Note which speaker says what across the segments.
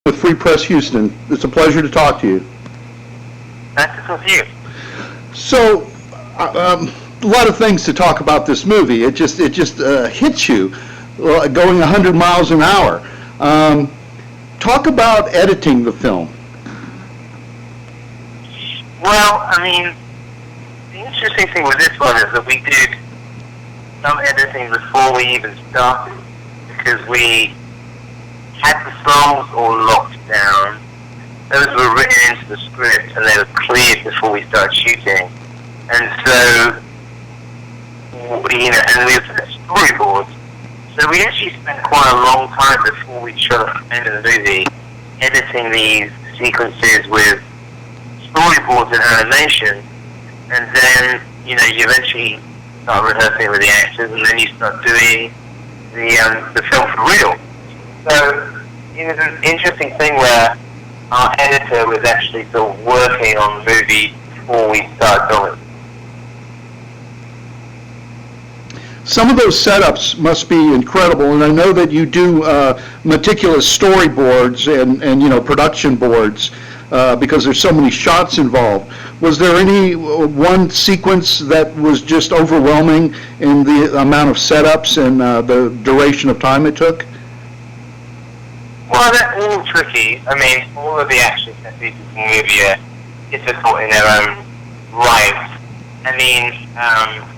Speaker 1: with Free Press Houston. It's a pleasure to talk to you.
Speaker 2: Nice to talk to you.
Speaker 1: So, a lot of things to talk about this movie. It just hits you going 100 miles an hour. Talk about editing the film.
Speaker 2: Well, I mean, the interesting thing with this one is that we did some editing before we even started, because we had the songs all locked down. Those were written into the script and they were cleared before we started shooting. And so, and we had storyboards. So we actually spent quite a long time before we shot the end of the movie editing these sequences with storyboards and animation. And then, you eventually start rehearsing with the actors, and then you start doing the film for real. So, there's an interesting thing where our editor was actually still working on the movie before we started filming.
Speaker 1: Some of those setups must be incredible, and I know that you do meticulous storyboards and production boards because there's so many shots involved. Was there any one sequence that was just overwhelming in the amount of setups and the duration of time it took?
Speaker 2: Well, they're all tricky. I mean, all of the action set pieces in the movie are difficult in their own right. I mean,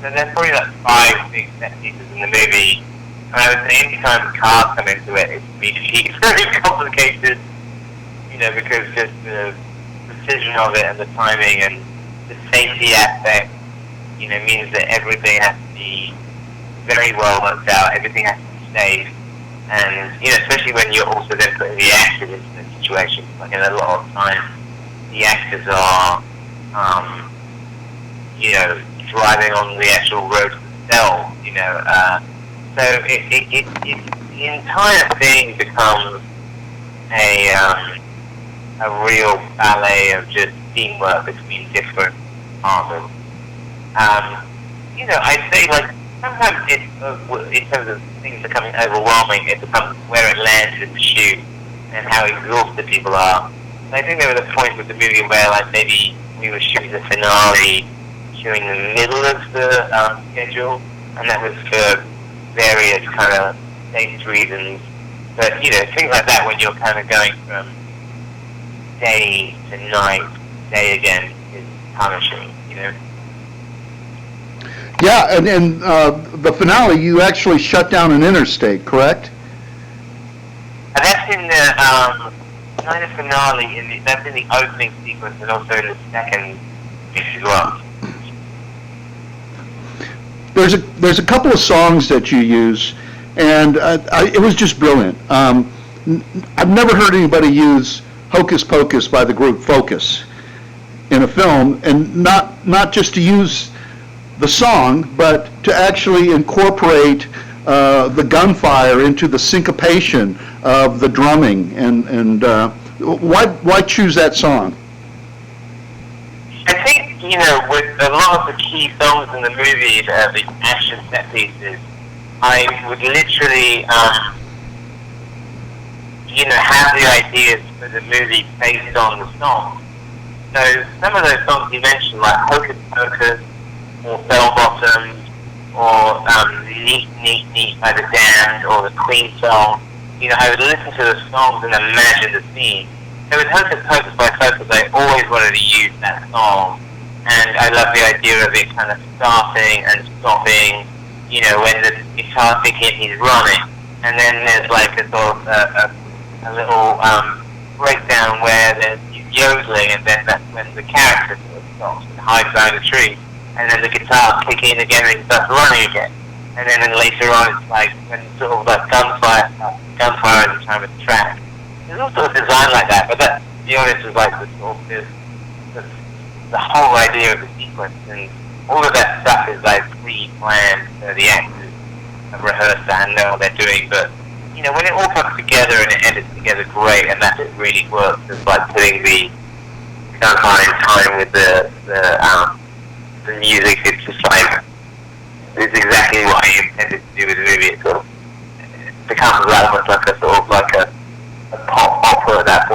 Speaker 2: so there's probably like 5 big set pieces in the movie, and I would say any time the cars come into it, it's very complicated, because just the precision of it and the timing and the safety aspect, means that everything has to be very well worked out, everything has to be safe. And, especially when you're also then putting the actors into the situation, like in a lot of times, the actors are, driving on the actual road themselves, so the entire thing becomes a real ballet of just teamwork between different partners. I'd say, like, sometimes in terms of things becoming overwhelming, it becomes where it lands in the shoot and how exhausted people are. And I think there was a point with the movie where, like, maybe we were shooting the finale during the middle of the schedule, and that was for various kind of safety reasons. But, things like that when you're kind of going from day to night, day again, is punishing,
Speaker 1: Yeah, and the finale, you actually shut down an interstate, correct?
Speaker 2: And that's in the kind of finale. That's in the opening sequence, and also in the second piece as well.
Speaker 1: There's a couple of songs that you use, and it was just brilliant. I've never heard anybody use "Hocus Pocus" by the group Focus in a film, and not just to use the song, but to actually incorporate the gunfire into the syncopation of the drumming. And why choose that song?
Speaker 2: I think, with a lot of the key songs in the movie, the action set pieces, I would literally, have the ideas for the movie based on the songs. So some of those songs you mentioned, like Hocus Pocus, or Bell Bottoms, or Neat, Neat, Neat by the Damned, or the Queen song, I would listen to the songs and imagine the scene. So with Hocus Pocus by Focus, I always wanted to use that song, and I love the idea of it kind of starting and stopping, when the guitar kick in, he's running, and then there's like a sort of a little breakdown where there's yodeling, and then that's when the character sort of stops and hides behind a tree. And then the guitar kick in again and it starts running again. And then later on it's like when sort of like gunfire at the time of the track. There's all sort of design like that, but that, to be honest, was like the sort of the whole idea of the sequence, and all of that stuff is like pre-planned, so the actors have rehearsed that and know what they're doing, but when it all comes together and it edits together great, and that it really works, it's like putting the gunfire in time with the music. It's just like, it's exactly what I intended to do with the movie. It sort of becomes almost like a sort of like a pop opera at that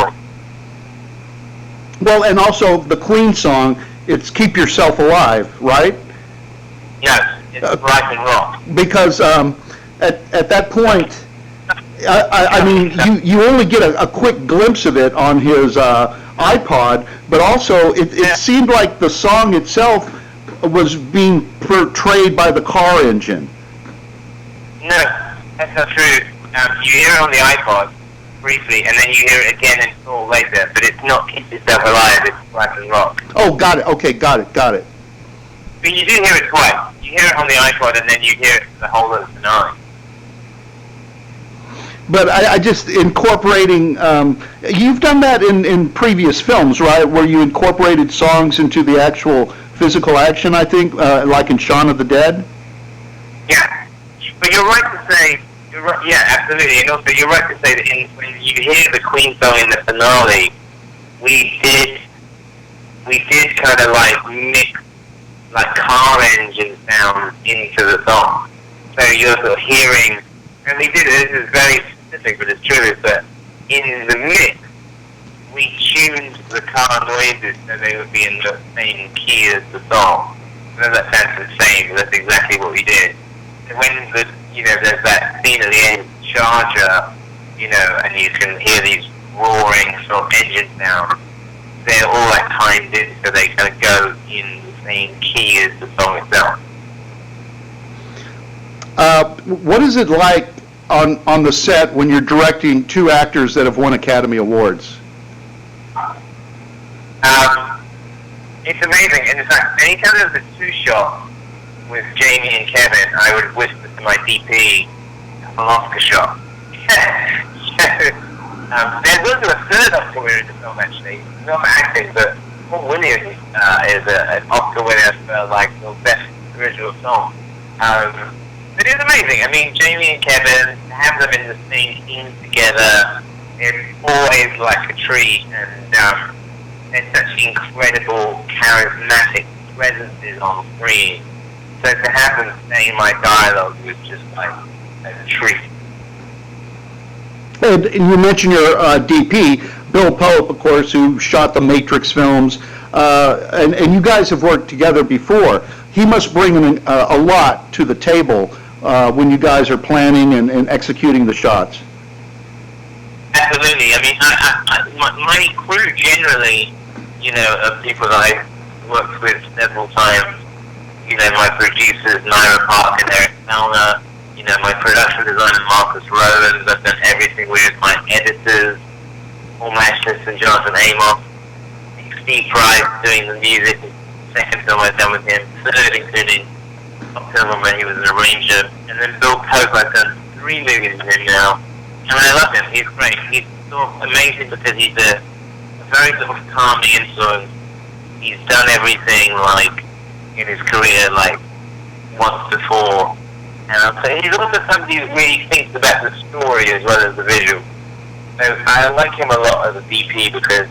Speaker 1: Well, and also the Queen song, it's "Keep Yourself Alive," right?
Speaker 2: Yes, it's Life and Rock.
Speaker 1: Because at that point, I mean, you only get a quick glimpse of it on his iPod, but also it seemed like the song itself was being portrayed by the car engine.
Speaker 2: No, that's not true. You hear it on the iPod briefly, and then you hear it again in full later, but it's not Keep Yourself Alive, it's Life and Rock.
Speaker 1: Oh, got it. Okay, got it.
Speaker 2: But you do hear it twice. You hear it on the iPod, and then you hear it the whole of the night.
Speaker 1: But I just incorporating, you've done that in previous films, right, where you incorporated songs into the actual physical action, I think, like in Shaun of the Dead?
Speaker 2: Yeah, but you're right to say, yeah, absolutely, and also you're right to say that when you hear the Queen song in the finale, we did kind of like mix like car engine sounds into the song. So you're sort of hearing, and we did it, this is very specific, but it's true, but in the mix, we tuned the car noises so they would be in the same key as the song. I know that sounds insane, but that's exactly what we did. And when there's that scene at the end, Charger, and you can hear these roaring sort of engine sounds, they're all like timed in so they kind of go in the same key as the song itself.
Speaker 1: What is it like on the set when you're directing two actors that have won Academy Awards?
Speaker 2: It's amazing, and in fact, anytime there's a two-shot with Jamie and Kevin, I would whisper to my DP, an Oscar shot. There's also a third Oscar winner in the film, actually. Not for acting, but Paul Williams is an Oscar winner for, the best original song. But it's amazing. I mean, Jamie and Kevin, have them in the same scene together, it's always like a treat, and they're such incredible, charismatic presences on screen. So to have them saying my dialogue was just like a treat.
Speaker 1: And you mentioned your DP, Bill Pope, of course, who shot the Matrix films, and you guys have worked together before. He must bring a lot to the table when you guys are planning and executing the shots.
Speaker 2: Absolutely. I mean, my crew generally, of people that I've worked with several times, my producers, Naira Park and Eric Melner, my production designer, Marcus Rowlands. I've done everything with my editors, Paul Mashness and Jonathan Amos. Steve Price doing the music, second film I've done with him, third including top film when he was an arranger. And then Bill Pope, I've done 3 movies with him now. And I love him, he's great. He's sort of amazing because he's a very sort of calming influence. He's done everything in his career once before. And I'll say he's also somebody who really thinks about the story as well as the visual. So I like him a lot as a DP because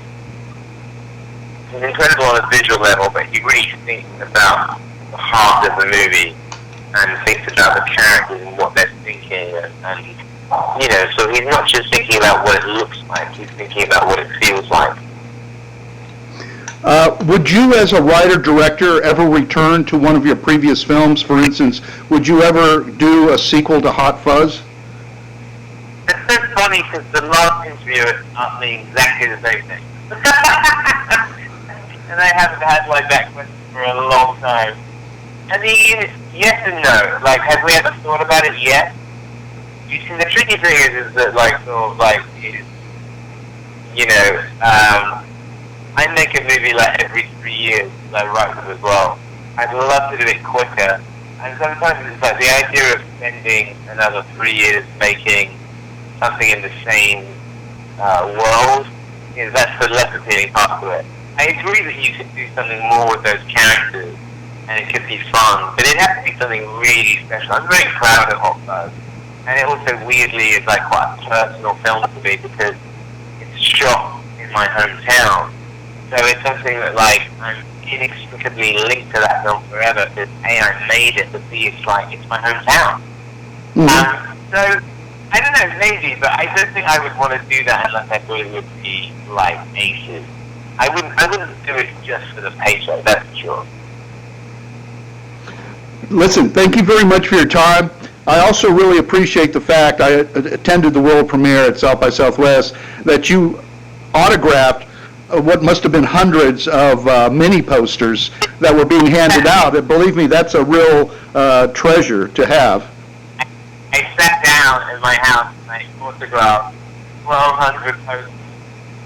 Speaker 2: he's incredible on a visual level, but he really thinks about the heart of the movie and thinks about the characters and what they're thinking and so he's not just thinking about what it looks like, he's thinking about what it feels like.
Speaker 1: Would you, as a writer-director, ever return to one of your previous films? For instance, would you ever do a sequel to Hot Fuzz?
Speaker 2: It's so funny because the last interviewer asked me exactly the same thing. And I haven't had that question for a long time. I mean, yes and no. Have we ever thought about it yet? You see, the tricky thing is that, I make a movie every 3 years, I write them as well. I'd love to do it quicker. And sometimes it's the idea of spending another 3 years making something in the same world, that's the less appealing part to it. I agree that you could do something more with those characters, and it could be fun, but it has to be something really special. I'm very proud of Hot Fuzz. And it also weirdly is quite a personal film to me because it's shot in my hometown. So it's something that I'm inextricably linked to that film forever because A, I made it, but B, it's my hometown.
Speaker 1: Mm-hmm.
Speaker 2: So I don't know, maybe, but I don't think I would want to do that unless I thought it would be aces. I wouldn't do it just for the paycheck, that's for sure.
Speaker 1: Listen, thank you very much for your time. I also really appreciate the fact, I attended the world premiere at South by Southwest, that you autographed what must have been hundreds of mini posters that were being handed out. And believe me, that's a real treasure to have.
Speaker 2: I sat down in my house and I photographed 1,200 posters.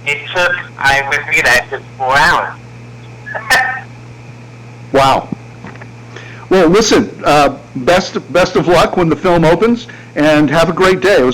Speaker 2: It took, I figured it took 4 hours.
Speaker 1: Wow. Well, listen, best of luck when the film opens, and have a great day. It was